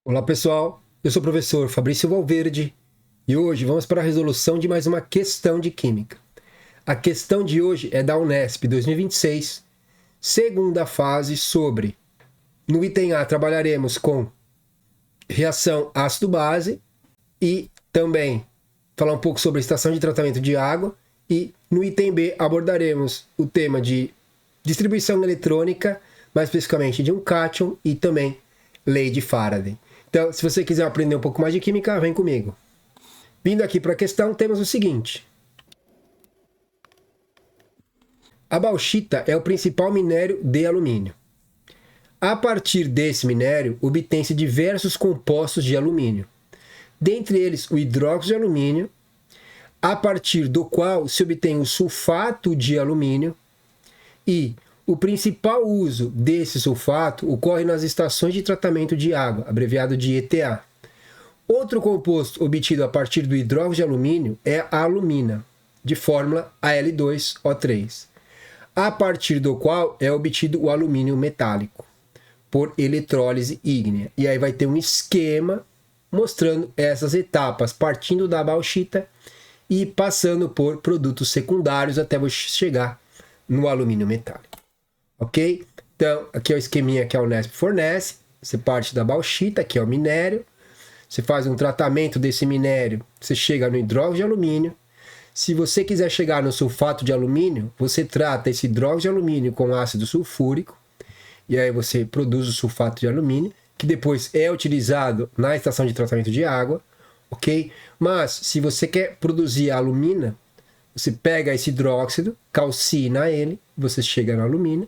Olá pessoal, eu sou o professor Fabrício Valverde e hoje vamos para a resolução de mais uma questão de Química. A questão de hoje é da Unesp 2026, segunda fase sobre... No item A trabalharemos com reação ácido-base e também falar um pouco sobre a estação de tratamento de água, e no item B abordaremos o tema de distribuição eletrônica, mais especificamente de um cátion e também lei de Faraday. Então, se você quiser aprender um pouco mais de química, vem comigo. Vindo aqui para a questão, temos o seguinte. A bauxita é o principal minério de alumínio. A partir desse minério, obtém-se diversos compostos de alumínio. Dentre eles, o hidróxido de alumínio, a partir do qual se obtém o sulfato de alumínio, e o principal uso desse sulfato ocorre nas estações de tratamento de água, abreviado de ETA. Outro composto obtido a partir do hidróxido de alumínio é a alumina, de fórmula Al2O3, a partir do qual é obtido o alumínio metálico, por eletrólise ígnea. E aí vai ter um esquema mostrando essas etapas, partindo da bauxita e passando por produtos secundários até você chegar no alumínio metálico. Ok? Então, aqui é o esqueminha que a Unesp fornece. Você parte da bauxita, que é o minério. Você faz um tratamento desse minério, você chega no hidróxido de alumínio. Se você quiser chegar no sulfato de alumínio, você trata esse hidróxido de alumínio com ácido sulfúrico. E aí você produz o sulfato de alumínio, que depois é utilizado na estação de tratamento de água. Ok? Mas, se você quer produzir a alumina, você pega esse hidróxido, calcina ele, você chega na alumina.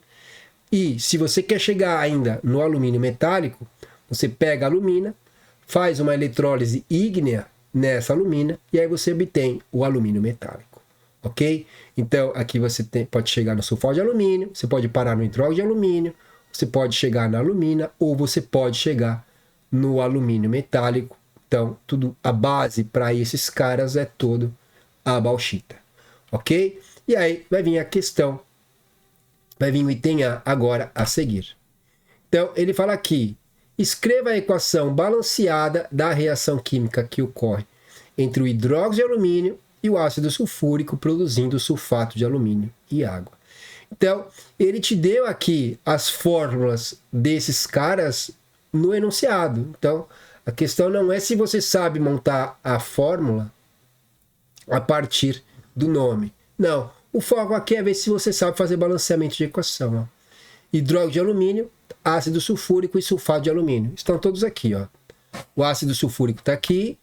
E se você quer chegar ainda no alumínio metálico, você pega a alumina, faz uma eletrólise ígnea nessa alumina e aí você obtém o alumínio metálico. Ok? Então aqui você pode chegar no sulfato de alumínio, você pode parar no hidróxido de alumínio, você pode chegar na alumina ou você pode chegar no alumínio metálico. Então tudo, a base para esses caras é todo a bauxita. Ok? E aí vai vir a questão. Vai vir o item A agora a seguir. Então, ele fala aqui, escreva a equação balanceada da reação química que ocorre entre o hidróxido de alumínio e o ácido sulfúrico, produzindo sulfato de alumínio e água. Então, ele te deu aqui as fórmulas desses caras no enunciado. Então, a questão não é se você sabe montar a fórmula a partir do nome. Não. O foco aqui é ver se você sabe fazer balanceamento de equação. Ó. Hidróxido de alumínio, ácido sulfúrico e sulfato de alumínio. Estão todos aqui. Ó. O ácido sulfúrico está aqui.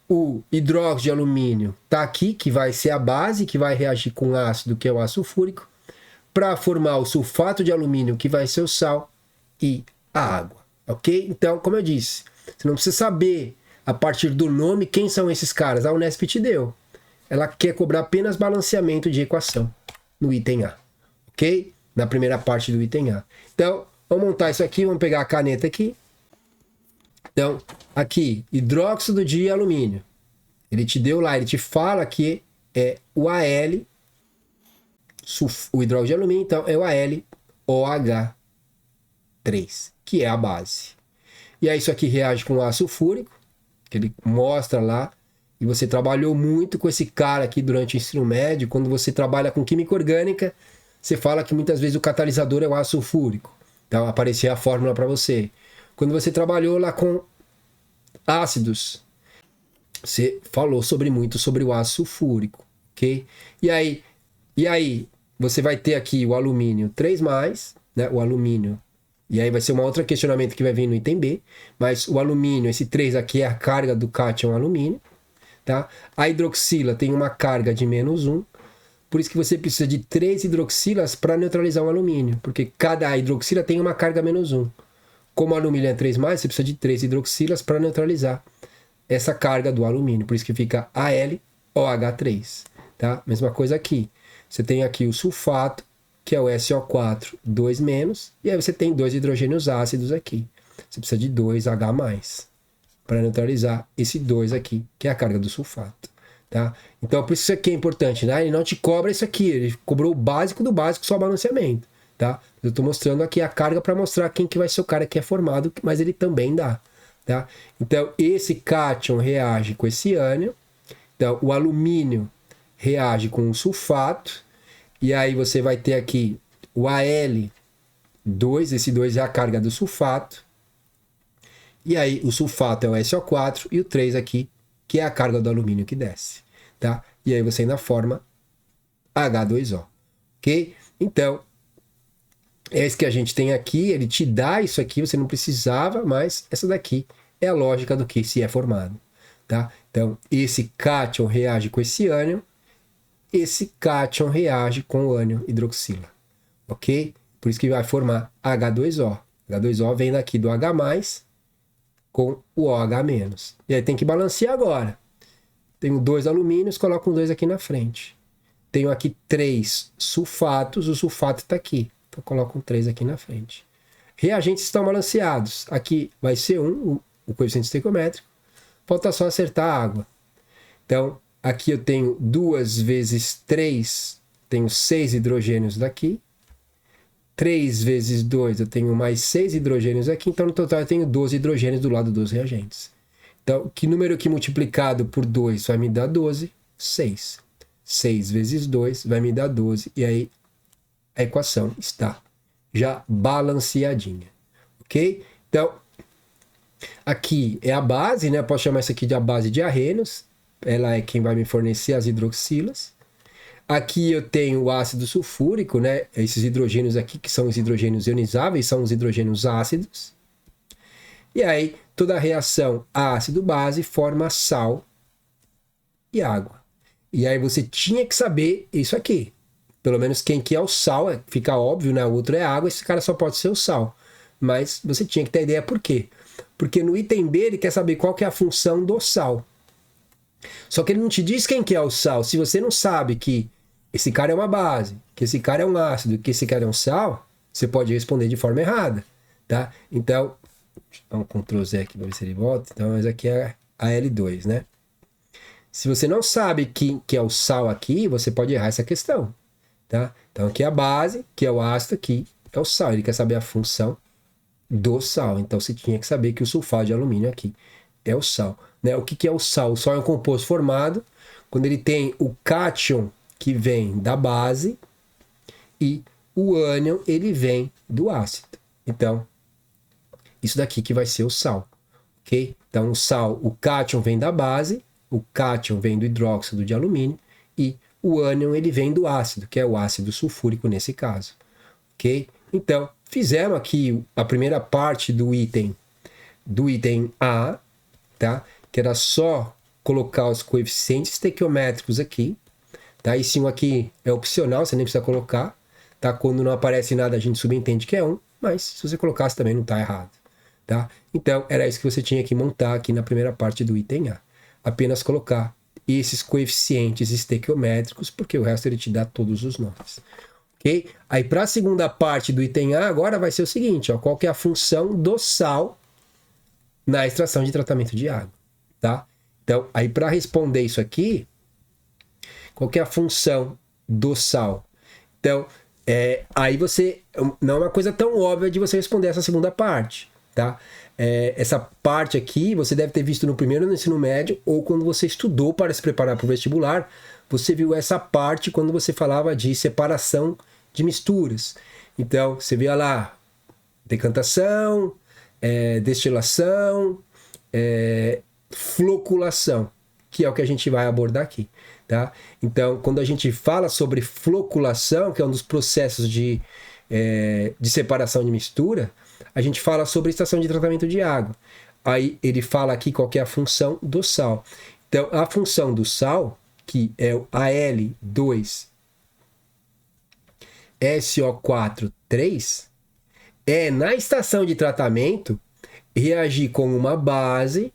O hidróxido de alumínio está aqui, que vai ser a base, que vai reagir com o ácido, que é o ácido sulfúrico, para formar o sulfato de alumínio, que vai ser o sal, e a água. Ok? Então, como eu disse, você não precisa saber, a partir do nome, quem são esses caras. A Unesp te deu. Ela quer cobrar apenas balanceamento de equação no item A, ok? Na primeira parte do item A. Então, vamos montar isso aqui, vamos pegar a caneta aqui. Então, aqui, hidróxido de alumínio. Ele te deu lá, ele te fala que é o Al, o hidróxido de alumínio, então é o AlOH3, que é a base. E aí isso aqui reage com o ácido sulfúrico, que ele mostra lá. E você trabalhou muito com esse cara aqui durante o ensino médio. Quando você trabalha com química orgânica, você fala que muitas vezes o catalisador é o ácido sulfúrico. Então aparecia a fórmula para você. Quando você trabalhou lá com ácidos, você falou muito sobre o ácido sulfúrico, ok? E aí você vai ter aqui o alumínio 3+, né? O alumínio. E aí vai ser um outro questionamento que vai vir no item B. Mas o alumínio, esse 3 aqui é a carga do cátion alumínio. Tá? A hidroxila tem uma carga de -1, por isso que você precisa de 3 hidroxilas para neutralizar o alumínio, porque cada hidroxila tem uma carga -1. Como o alumínio é 3+, você precisa de 3 hidroxilas para neutralizar essa carga do alumínio, por isso que fica AlOH3. Tá? Mesma coisa aqui, você tem aqui o sulfato, que é o SO4 2-, e aí você tem 2 hidrogênios ácidos aqui, você precisa de 2H+. Para neutralizar esse 2 aqui, que é a carga do sulfato. Tá? Então, por isso aqui é importante, né? Ele não te cobra isso aqui, ele cobrou o básico do básico, só o balanceamento. Tá? Eu estou mostrando aqui a carga para mostrar quem que vai ser o cara que é formado, mas ele também dá tá? Então, esse cátion reage com esse ânion. Então, o alumínio reage com o sulfato. E aí você vai ter aqui o Al2. Esse 2 é a carga do sulfato. E aí o sulfato é o SO4 e o 3 aqui, que é a carga do alumínio que desce, tá? E aí você ainda forma H2O, ok? Então, esse que a gente tem aqui, ele te dá isso aqui, você não precisava, mas essa daqui é a lógica do que se é formado, tá? Então, esse cátion reage com esse ânion, esse cátion reage com o ânion hidroxila, ok? Por isso que vai formar H2O. H2O vem daqui do H+, com o OH-. E aí tem que balancear agora. Tenho 2 alumínios, coloco um 2 aqui na frente. Tenho aqui 3 sulfatos, o sulfato está aqui. Então coloco um 3 aqui na frente. Reagentes estão balanceados. Aqui vai ser 1, o coeficiente estequiométrico. Falta só acertar a água. Então, aqui eu tenho 2 vezes 3, tenho 6 hidrogênios daqui. 3 vezes 2, eu tenho mais 6 hidrogênios aqui, então no total eu tenho 12 hidrogênios do lado dos reagentes. Então, que número aqui multiplicado por 2 vai me dar 12? 6. 6 vezes 2 vai me dar 12, e aí a equação está já balanceadinha, ok? Então, aqui é a base, né? Eu posso chamar isso aqui de a base de Arrhenius, ela é quem vai me fornecer as hidroxilas. Aqui eu tenho o ácido sulfúrico, né? Esses hidrogênios aqui, que são os hidrogênios ionizáveis, são os hidrogênios ácidos. E aí, toda a reação ácido-base forma sal e água. E aí você tinha que saber isso aqui. Pelo menos quem que é o sal, fica óbvio, né? O outro é água, esse cara só pode ser o sal. Mas você tinha que ter ideia por quê. Porque no item B ele quer saber qual que é a função do sal. Só que ele não te diz quem que é o sal. Se você não sabe que esse cara é uma base, que esse cara é um ácido, que esse cara é um sal, você pode responder de forma errada, tá? Então, deixa eu dar um Ctrl Z aqui para ver se ele volta. Então, esse aqui é a L2, né? Se você não sabe que é o sal aqui, você pode errar essa questão, tá? Então, aqui é a base, que é o ácido, aqui é o sal. Ele quer saber a função do sal. Então, você tinha que saber que o sulfato de alumínio aqui é o sal, né? O que é o sal? O sal é um composto formado quando ele tem o cátion que vem da base e o ânion ele vem do ácido. Então, isso daqui que vai ser o sal, ok? Então, o sal, o cátion vem da base, o cátion vem do hidróxido de alumínio e o ânion ele vem do ácido, que é o ácido sulfúrico nesse caso, ok? Então, fizemos aqui a primeira parte do item A, tá? Que era só colocar os coeficientes estequiométricos aqui, tá? Esse 1 aqui é opcional, você nem precisa colocar, tá? Quando não aparece nada a gente subentende que é 1, mas se você colocasse também não está errado, tá? Então era isso que você tinha que montar aqui na primeira parte do item A. Apenas colocar esses coeficientes estequiométricos, porque o resto ele te dá todos os nomes, ok? Aí para a segunda parte do item A agora vai ser o seguinte, ó, qual que é a função do sal na extração de tratamento de água, tá? Então, aí para responder isso aqui, qual que é a função do sal? Então, aí você... Não é uma coisa tão óbvia de você responder essa segunda parte, tá? Essa parte aqui você deve ter visto no primeiro no ensino médio ou quando você estudou para se preparar para o vestibular, você viu essa parte quando você falava de separação de misturas. Então, você via lá decantação, destilação, floculação, que é o que a gente vai abordar aqui, tá? Então, quando a gente fala sobre floculação, que é um dos processos de separação de mistura, a gente fala sobre estação de tratamento de água. Aí ele fala aqui qual que é a função do sal. Então, a função do sal, que é o Al2SO4,3, na estação de tratamento, reagir com uma base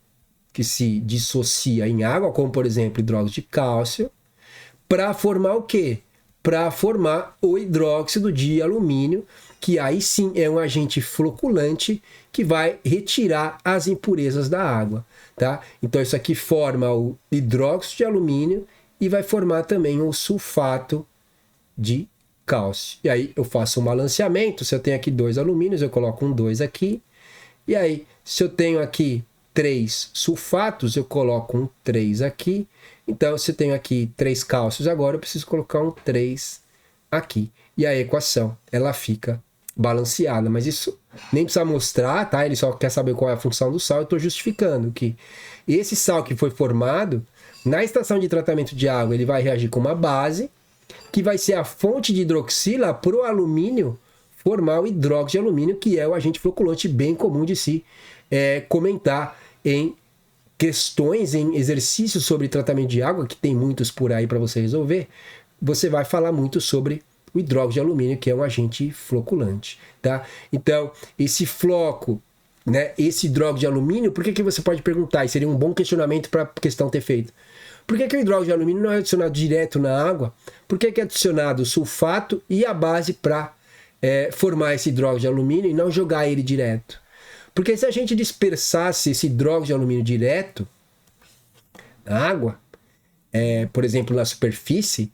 que se dissocia em água, como por exemplo hidróxido de cálcio, para formar o quê? Para formar o hidróxido de alumínio, que aí sim é um agente floculante que vai retirar as impurezas da água, tá? Então isso aqui forma o hidróxido de alumínio e vai formar também o sulfato de cálcio. E aí eu faço um balanceamento, se eu tenho aqui 2 alumínios, eu coloco um 2 aqui, e aí se eu tenho aqui 3 sulfatos, eu coloco um 3 aqui. Então, se eu tenho aqui 3 cálcios agora, eu preciso colocar um 3 aqui. E a equação, ela fica balanceada. Mas isso nem precisa mostrar, tá? Ele só quer saber qual é a função do sal. Eu estou justificando que esse sal que foi formado, na estação de tratamento de água, ele vai reagir com uma base, que vai ser a fonte de hidroxila para o alumínio formar o hidróxido de alumínio, que é o agente floculante bem comum de se comentar em questões, em exercícios sobre tratamento de água, que tem muitos por aí para você resolver. Você vai falar muito sobre o hidróxido de alumínio, que é um agente floculante, tá? Então, esse floco, né, esse hidróxido de alumínio, por que você pode perguntar, e seria um bom questionamento para a questão ter feito, por que o hidróxido de alumínio não é adicionado direto na água? Por que é adicionado o sulfato e a base para formar esse hidróxido de alumínio e não jogar ele direto? Porque se a gente dispersasse esse hidróxido de alumínio direto na água, por exemplo, na superfície,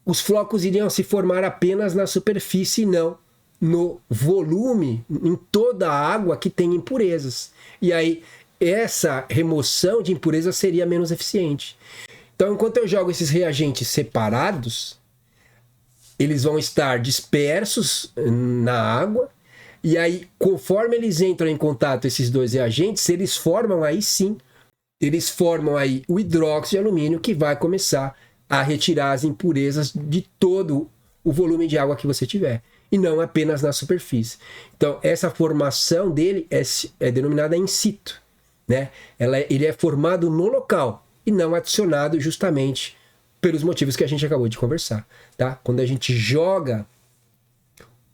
os flocos iriam se formar apenas na superfície e não no volume, em toda a água que tem impurezas. E aí, essa remoção de impurezas seria menos eficiente. Então, enquanto eu jogo esses reagentes separados, eles vão estar dispersos na água, e aí, conforme eles entram em contato, esses dois reagentes, eles formam aí sim, eles formam aí o hidróxido de alumínio, que vai começar a retirar as impurezas de todo o volume de água que você tiver, e não apenas na superfície. Então, essa formação dele é denominada in situ, né? Ele é formado no local e não adicionado justamente pelos motivos que a gente acabou de conversar, tá? Quando a gente joga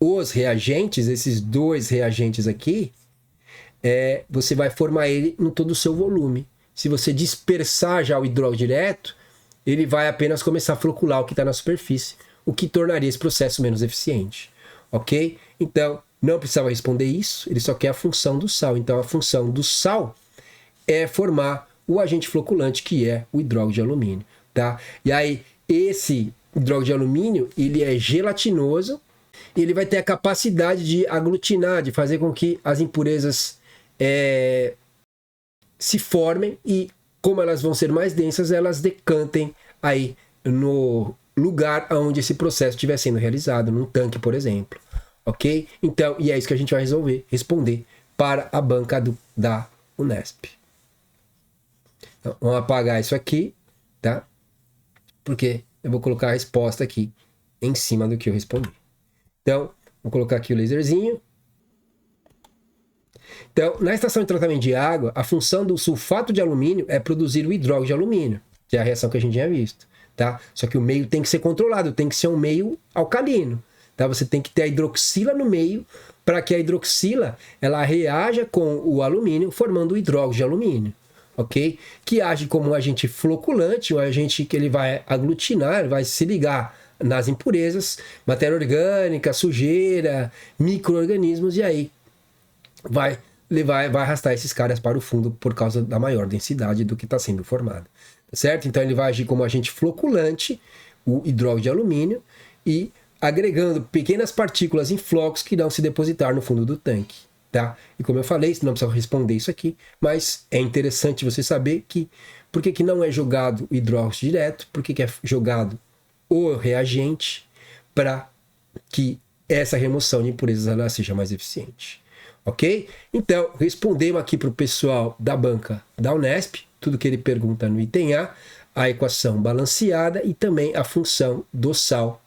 os reagentes, esses dois reagentes aqui, você vai formar ele em todo o seu volume. Se você dispersar já o hidróxido direto, ele vai apenas começar a flocular o que está na superfície, o que tornaria esse processo menos eficiente, ok? Então, não precisava responder isso, ele só quer a função do sal. Então, a função do sal é formar o agente floculante, que é o hidróxido de alumínio, tá? E aí, esse hidróxido de alumínio, ele é gelatinoso, ele vai ter a capacidade de aglutinar, de fazer com que as impurezas se formem e, como elas vão ser mais densas, elas decantem aí no lugar onde esse processo estiver sendo realizado, num tanque, por exemplo. Ok? Então, e é isso que a gente vai responder para a banca da Unesp. Então, vamos apagar isso aqui, tá? Porque eu vou colocar a resposta aqui em cima do que eu respondi. Então, vou colocar aqui o laserzinho. Então, na estação de tratamento de água, a função do sulfato de alumínio é produzir o hidróxido de alumínio, que é a reação que a gente tinha visto, tá? Só que o meio tem que ser controlado, tem que ser um meio alcalino, tá? Você tem que ter a hidroxila no meio para que a hidroxila ela reaja com o alumínio, formando o hidróxido de alumínio, ok? Que age como um agente floculante, um agente que ele vai aglutinar, ele vai se ligar nas impurezas, matéria orgânica, sujeira, micro-organismos, e aí vai arrastar esses caras para o fundo por causa da maior densidade do que está sendo formado, certo? Então ele vai agir como agente floculante, o hidróxido de alumínio, e agregando pequenas partículas em flocos que irão se depositar no fundo do tanque, tá? E como eu falei, não precisa responder isso aqui, mas é interessante você saber por que não é jogado o hidróxido direto, por que é jogado o reagente, para que essa remoção de impurezas ela seja mais eficiente. Ok? Então, respondemos aqui para o pessoal da banca da Unesp, tudo que ele pergunta no item a equação balanceada e também a função do sal,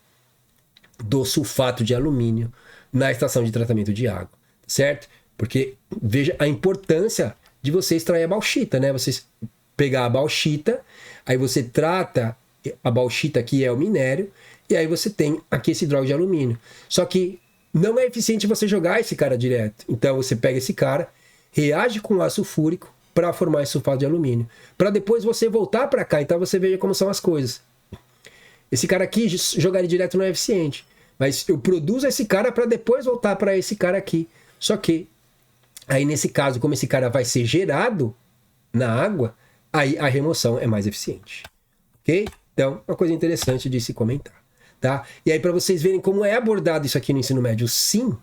do sulfato de alumínio na estação de tratamento de água, certo? Porque veja a importância de você extrair a bauxita, né? Você pegar a bauxita, aí você trata a bauxita, que é o minério, e aí você tem aqui esse hidróxido de alumínio. Só que não é eficiente você jogar esse cara direto. Então você pega esse cara, reage com ácido sulfúrico para formar esse sulfato de alumínio, para depois você voltar para cá. Então você veja como são as coisas. Esse cara aqui, jogar ele direto não é eficiente, mas eu produzo esse cara para depois voltar para esse cara aqui. Só que aí nesse caso, como esse cara vai ser gerado na água, aí a remoção é mais eficiente. Ok? Então, uma coisa interessante de se comentar, tá? E aí, para vocês verem como é abordado isso aqui no ensino médio, sim,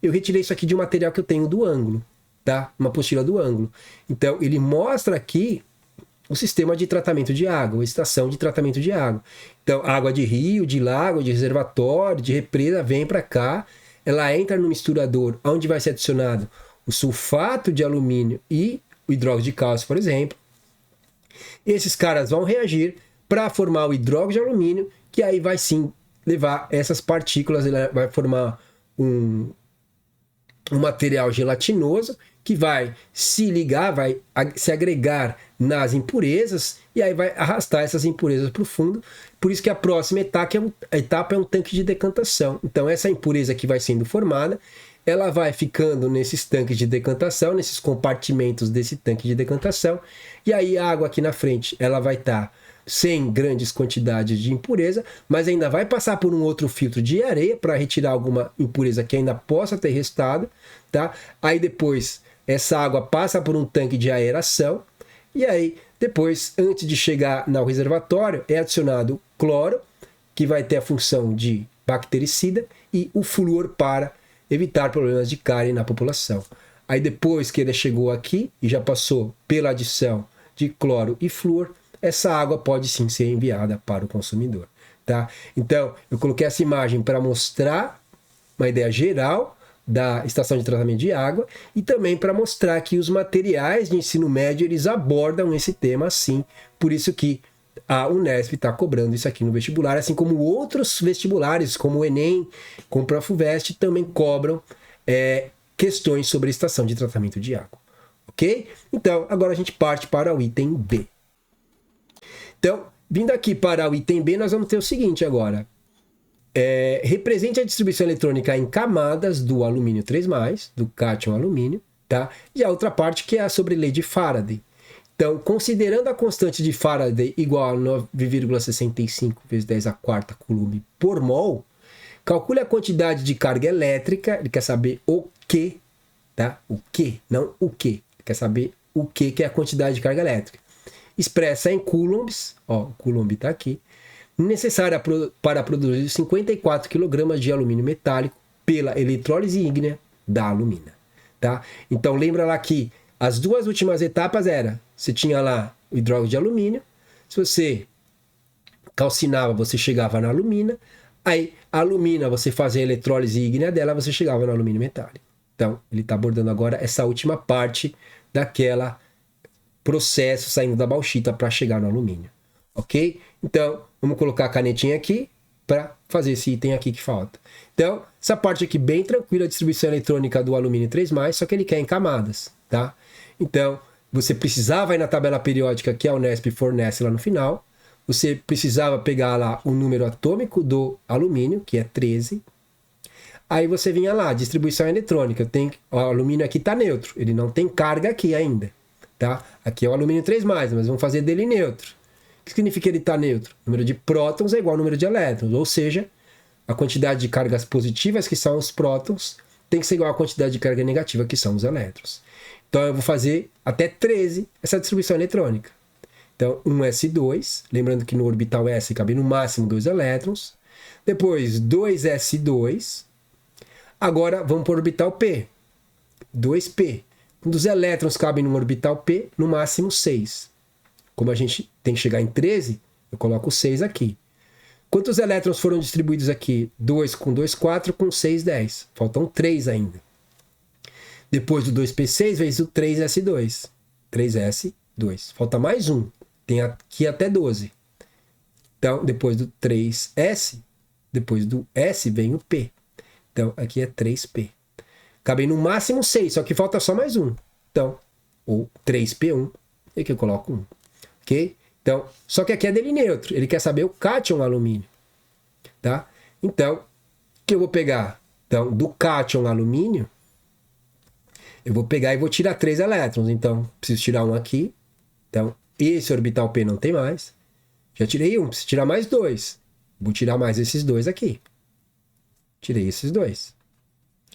eu retirei isso aqui de um material que eu tenho do ângulo, tá? Uma apostila do ângulo. Então, ele mostra aqui o sistema de tratamento de água, a estação de tratamento de água. Então, água de rio, de lago, de reservatório, de represa, vem para cá, ela entra no misturador, onde vai ser adicionado o sulfato de alumínio e o hidróxido de cálcio, por exemplo. Esses caras vão reagir para formar o hidróxido de alumínio, que aí vai sim levar essas partículas, ele vai formar um material gelatinoso que vai se ligar, vai se agregar nas impurezas e aí vai arrastar essas impurezas para o fundo. Por isso que a próxima etapa é um tanque de decantação. Então essa impureza que vai sendo formada, ela vai ficando nesses tanques de decantação, nesses compartimentos desse tanque de decantação, e aí a água aqui na frente ela vai estar sem grandes quantidades de impureza, mas ainda vai passar por um outro filtro de areia para retirar alguma impureza que ainda possa ter restado, tá? Aí depois essa água passa por um tanque de aeração e aí depois, antes de chegar no reservatório, é adicionado cloro, que vai ter a função de bactericida, e o flúor para evitar problemas de cárie na população. Aí depois que ele chegou aqui e já passou pela adição de cloro e flúor, essa água pode sim ser enviada para o consumidor, tá? Então, eu coloquei essa imagem para mostrar uma ideia geral da estação de tratamento de água e também para mostrar que os materiais de ensino médio, eles abordam esse tema sim, por isso que a Unesp está cobrando isso aqui no vestibular, assim como outros vestibulares, como o Enem, como o Profuvest, também cobram questões sobre a estação de tratamento de água, ok? Então, agora a gente parte para o item B. Então, vindo aqui para o item B, nós vamos ter o seguinte agora. Represente a distribuição eletrônica em camadas do alumínio 3+, do cátion alumínio, tá? E a outra parte que é a sobre lei de Faraday. Então, considerando a constante de Faraday igual a 9,65 vezes 10 a quarta coulomb por mol, calcule a quantidade de carga elétrica, ele quer saber o que, tá? O que, não o que. Ele quer saber o que é a quantidade de carga elétrica. Expressa em coulombs, ó, o coulomb está aqui, necessária para produzir 54 kg de alumínio metálico pela eletrólise ígnea da alumina, tá? Então lembra lá que as duas últimas etapas você tinha lá o hidróxido de alumínio, se você calcinava, você chegava na alumina, aí a alumina, você fazia a eletrólise ígnea dela, você chegava no alumínio metálico. Então ele está abordando agora essa última parte daquela processo saindo da bauxita para chegar no alumínio, ok? Então, vamos colocar a canetinha aqui para fazer esse item aqui que falta. Então, essa parte aqui bem tranquila, a distribuição eletrônica do alumínio 3+, só que ele quer em camadas, tá? Então, você precisava ir na tabela periódica que a Unesp fornece lá no final, você precisava pegar lá o número atômico do alumínio, que é 13, aí você vinha lá, distribuição eletrônica, o alumínio aqui está neutro, ele não tem carga aqui ainda. Tá? Aqui é o alumínio 3+, mas vamos fazer dele neutro. O que significa ele estar neutro? O número de prótons é igual ao número de elétrons, ou seja, a quantidade de cargas positivas, que são os prótons, tem que ser igual à quantidade de carga negativa, que são os elétrons. Então eu vou fazer até 13 essa distribuição eletrônica. Então 1s2, lembrando que no orbital S cabe no máximo 2 elétrons. Depois 2s2. Agora vamos para o orbital P. 2p. Quando os elétrons cabem no orbital P, no máximo 6. Como a gente tem que chegar em 13, eu coloco 6 aqui. Quantos elétrons foram distribuídos aqui? 2 com 2, 4, com 6, 10. Faltam 3 ainda. Depois do 2p6, vezes o 3s2. 3s2. Falta mais um. Tem aqui até 12. Então, depois do 3s, depois do s vem o p. Então, aqui é 3p. Cabem no máximo 6, só que falta só mais um. Então, ou 3p1, e aqui eu coloco 1. Ok? Então, só que aqui é dele neutro. Ele quer saber o cátion alumínio. Tá? Então, o que eu vou pegar? Então, do cátion alumínio, eu vou pegar e vou tirar 3 elétrons. Então, preciso tirar um aqui. Então, esse orbital P não tem mais. Já tirei um, preciso tirar mais 2. Vou tirar mais esses 2 aqui. Tirei esses 2.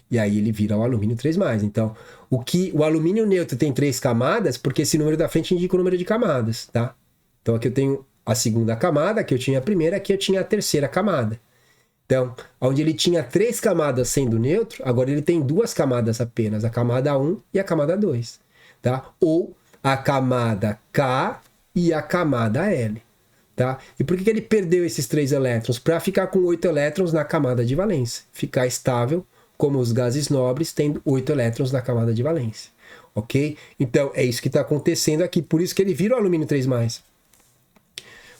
E aí ele vira o alumínio 3+. Então, o alumínio neutro tem 3 camadas, porque esse número da frente indica o número de camadas, tá? Então aqui eu tenho a segunda camada, aqui eu tinha a primeira, aqui eu tinha a terceira camada. Então, onde ele tinha 3 camadas sendo neutro, agora ele tem 2 camadas apenas, a camada 1 e a camada 2. Tá? Ou a camada K e a camada L. Tá? E por que ele perdeu esses 3 elétrons? Para ficar com 8 elétrons na camada de valência. Ficar estável, como os gases nobres, tendo 8 elétrons na camada de valência. Ok? Então, é isso que está acontecendo aqui. Por isso que ele vira o alumínio 3+.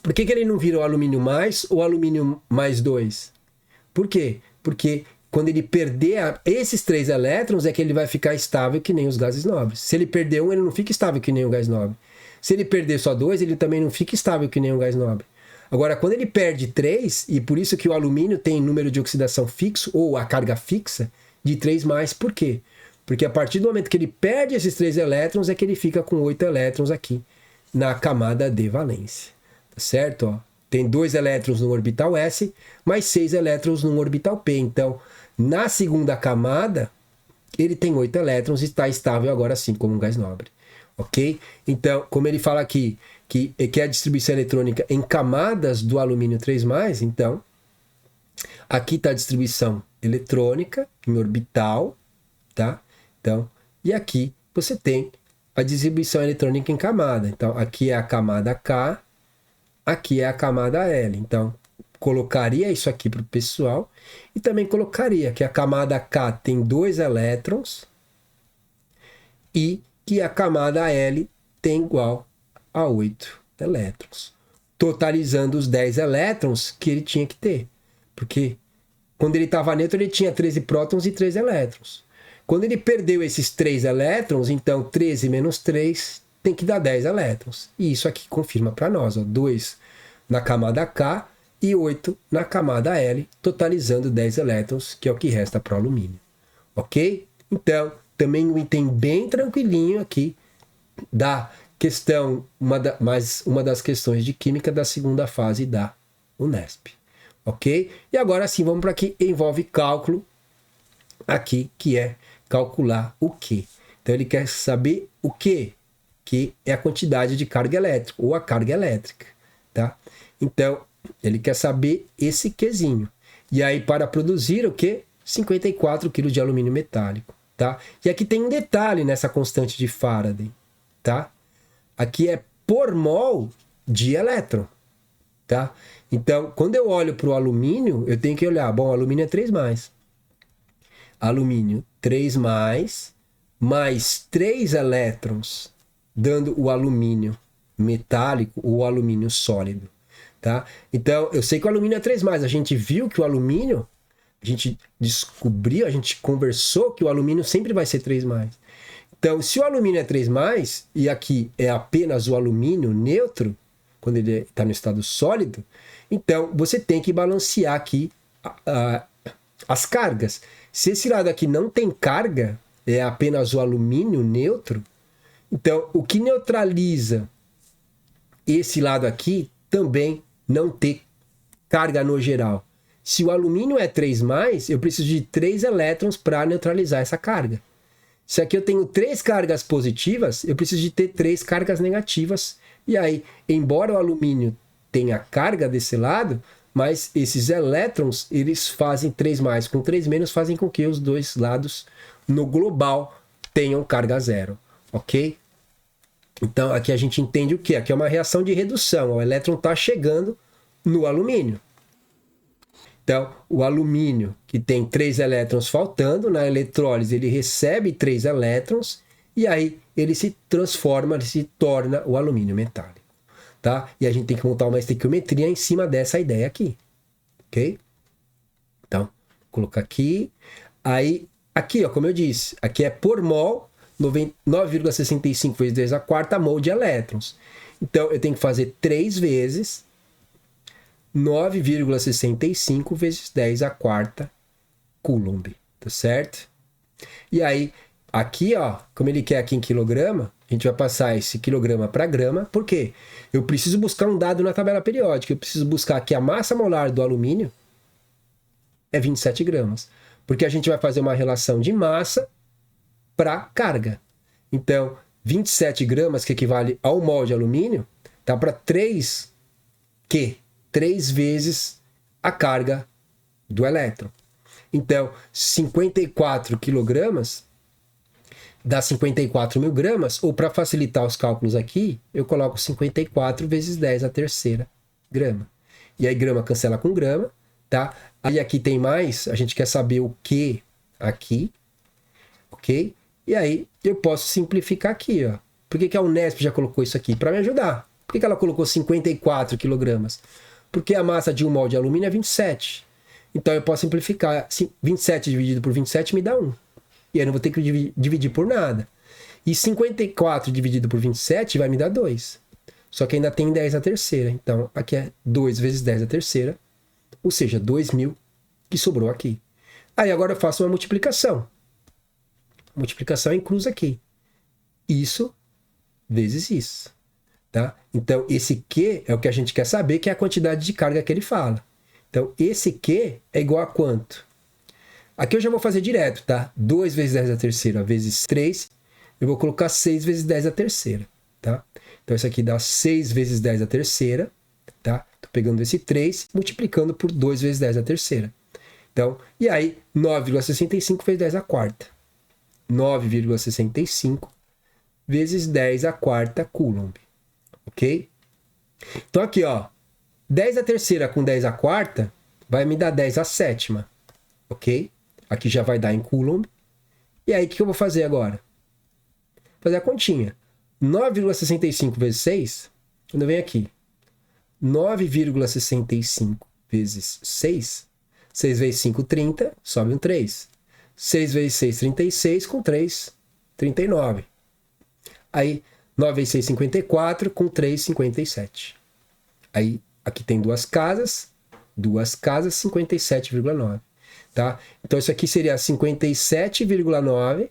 Por que ele não vira o alumínio mais ou alumínio mais 2? Por quê? Porque quando ele perder esses 3 elétrons é que ele vai ficar estável que nem os gases nobres. Se ele perder um, ele não fica estável que nem o gás nobre. Se ele perder só 2, ele também não fica estável que nem o gás nobre. Agora, quando ele perde 3, e por isso que o alumínio tem número de oxidação fixo, ou a carga fixa, de 3+, por quê? Porque a partir do momento que ele perde esses 3 elétrons, é que ele fica com 8 elétrons aqui na camada de valência. Tá certo? Ó, tem 2 elétrons no orbital S, mais 6 elétrons no orbital P. Então, na segunda camada, ele tem 8 elétrons e está estável agora sim como um gás nobre. Ok? Então, como ele fala aqui, que é a distribuição eletrônica em camadas do alumínio 3+, então, aqui está a distribuição eletrônica em orbital, tá? Então, e aqui você tem a distribuição eletrônica em camada. Então, aqui é a camada K, aqui é a camada L. Então, colocaria isso aqui para o pessoal e também colocaria que a camada K tem 2 elétrons e que a camada L tem igual a 8 elétrons, totalizando os 10 elétrons que ele tinha que ter. Porque quando ele estava neutro, ele tinha 13 prótons e 3 elétrons. Quando ele perdeu esses 3 elétrons, então 13 menos 3 tem que dar 10 elétrons. E isso aqui confirma para nós, ó, 2 na camada K e 8 na camada L, totalizando 10 elétrons, que é o que resta para o alumínio. Ok? Então, também um item bem tranquilinho aqui da questão, uma das questões de química da segunda fase da Unesp. Ok? E agora sim, vamos para que envolve cálculo aqui, que é calcular o quê? Então ele quer saber o quê? Que é a quantidade de carga elétrica, ou a carga elétrica, tá? Então, ele quer saber esse quezinho. E aí, para produzir o quê? 54 kg de alumínio metálico, tá? E aqui tem um detalhe nessa constante de Faraday, tá? Aqui é por mol de elétron, tá? Então, quando eu olho para o alumínio, eu tenho que olhar, bom, alumínio é 3+. Alumínio 3+, mais 3 elétrons, dando o alumínio metálico ou alumínio sólido, tá? Então, eu sei que o alumínio é 3+, a gente viu que o alumínio, a gente descobriu, a gente conversou que o alumínio sempre vai ser 3+. Então, se o alumínio é 3+, e aqui é apenas o alumínio neutro, quando ele está no estado sólido, então você tem que balancear aqui as cargas. Se esse lado aqui não tem carga, é apenas o alumínio neutro, então o que neutraliza esse lado aqui também não ter carga no geral. Se o alumínio é 3+, eu preciso de 3 elétrons para neutralizar essa carga. Se aqui eu tenho 3 cargas positivas, eu preciso de ter 3 cargas negativas. E aí, embora o alumínio tenha carga desse lado, mas esses elétrons, eles fazem 3+, com 3- fazem com que os dois lados, no global, tenham carga zero. Ok? Então, aqui a gente entende o quê? Aqui é uma reação de redução. O elétron está chegando no alumínio. Então, o alumínio, que tem 3 elétrons faltando, na eletrólise ele recebe 3 elétrons, e aí ele se transforma, ele se torna o alumínio metálico. Tá? E a gente tem que montar uma estequiometria em cima dessa ideia aqui. Ok? Então, vou colocar aqui. Aí, aqui, ó, como eu disse, aqui é por mol, 9,65 vezes 10 a quarta mol de elétrons. Então, eu tenho que fazer 3 vezes 9,65 vezes 10 a quarta Coulomb, tá certo? E aí, aqui, ó, como ele quer aqui em quilograma, a gente vai passar esse quilograma para grama, por quê? Eu preciso buscar um dado na tabela periódica, eu preciso buscar que a massa molar do alumínio é 27 gramas, porque a gente vai fazer uma relação de massa para carga. Então, 27 gramas, que equivale ao mol de alumínio, tá para 3 vezes a carga do elétron. Então, 54 quilogramas dá 54 mil gramas, ou para facilitar os cálculos aqui, eu coloco 54 vezes 10 a terceira grama. E aí grama cancela com grama, tá? Aí aqui tem mais, a gente quer saber o que aqui, ok? E aí eu posso simplificar aqui, ó. Por que a Unesp já colocou isso aqui? Para me ajudar. Por que ela colocou 54 quilogramas? Porque a massa de um mol de alumínio é 27. Então eu posso simplificar. 27 dividido por 27 me dá 1. E aí eu não vou ter que dividir por nada. E 54 dividido por 27 vai me dar 2. Só que ainda tem 10 a terceira. Então aqui é 2 vezes 10 a terceira. Ou seja, 2.000 que sobrou aqui. Aí agora eu faço uma multiplicação. Multiplicação em cruz aqui. Isso vezes isso. Tá? Então, esse Q é o que a gente quer saber, que é a quantidade de carga que ele fala. Então, esse Q é igual a quanto? Aqui eu já vou fazer direto, tá? 2 vezes 10 a terceira vezes 3, eu vou colocar 6 vezes 10 a terceira, tá? Então, isso aqui dá 6 vezes 10 a terceira, tá? Tô pegando esse 3, multiplicando por 2 vezes 10 a terceira. Então, e aí, 9,65 vezes 10 a quarta. 9,65 vezes 10 a quarta Coulomb. Ok? Então aqui, ó, 10 a terceira com 10 a quarta vai me dar 10 a sétima. Ok? Aqui já vai dar em Coulomb. E aí, o que eu vou fazer agora? Fazer a continha. 9,65 vezes 6, quando eu venho aqui, 9,65 vezes 6, 6 vezes 5, 30, sobe um 3. 6 vezes 6, 36, com 3, 39. Aí, 9 vezes 6, 54, com 3, 57. Aí, aqui tem duas casas, 57,9. Tá? Então, isso aqui seria 57,9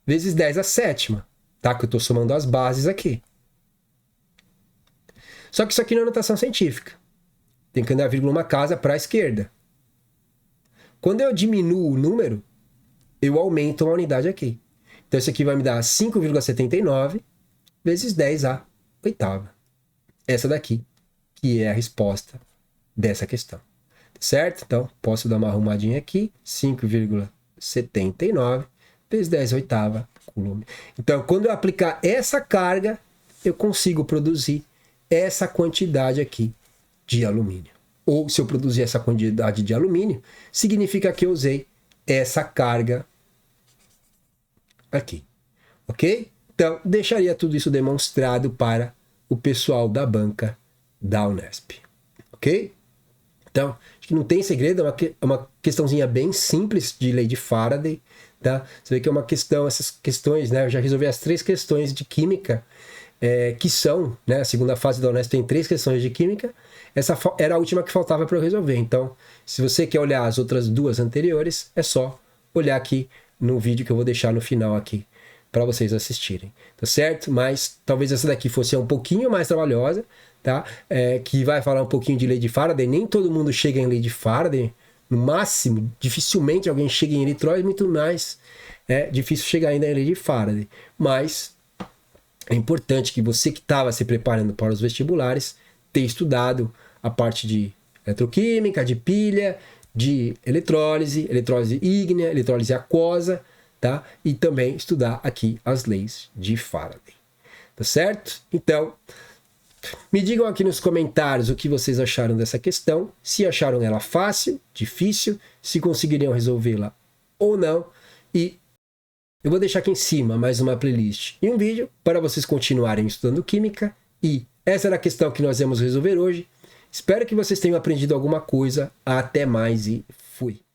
vezes 10 a sétima. Tá? Que eu estou somando as bases aqui. Só que isso aqui não é notação científica. Tem que andar vírgula uma casa para a esquerda. Quando eu diminuo o número, eu aumento uma unidade aqui. Então, isso aqui vai me dar 5,79 vezes 10 a oitava. Essa daqui, que é a resposta dessa questão. Certo? Então, posso dar uma arrumadinha aqui. 5,79 vezes 10 a oitava Coulomb. Então, quando eu aplicar essa carga, eu consigo produzir essa quantidade aqui de alumínio. Ou, se eu produzir essa quantidade de alumínio, significa que eu usei essa carga aqui. Ok? Então, deixaria tudo isso demonstrado para o pessoal da banca da Unesp. Ok? Então, acho que não tem segredo, é uma questãozinha bem simples de lei de Faraday. Tá? Você vê que é uma questão, essas questões, né? Eu já resolvi as 3 questões de química, que são, né? A segunda fase da Unesp tem 3 questões de química. Essa era a última que faltava para eu resolver. Então, se você quer olhar as outras 2 anteriores, é só olhar aqui no vídeo que eu vou deixar no final aqui para vocês assistirem, tá certo? Mas talvez essa daqui fosse um pouquinho mais trabalhosa, tá? Que vai falar um pouquinho de lei de Faraday. Nem todo mundo chega em lei de Faraday, no máximo, dificilmente alguém chega em eletrólise, muito mais difícil chegar ainda em lei de Faraday. Mas é importante que você que estava se preparando para os vestibulares tenha estudado a parte de eletroquímica, de pilha, de eletrólise ígnea, eletrólise aquosa, tá? E também estudar aqui as leis de Faraday. Tá certo? Então, me digam aqui nos comentários o que vocês acharam dessa questão, se acharam ela fácil, difícil, se conseguiriam resolvê-la ou não. E eu vou deixar aqui em cima mais uma playlist e um vídeo para vocês continuarem estudando química. E essa era a questão que nós vamos resolver hoje. Espero que vocês tenham aprendido alguma coisa. Até mais e fui!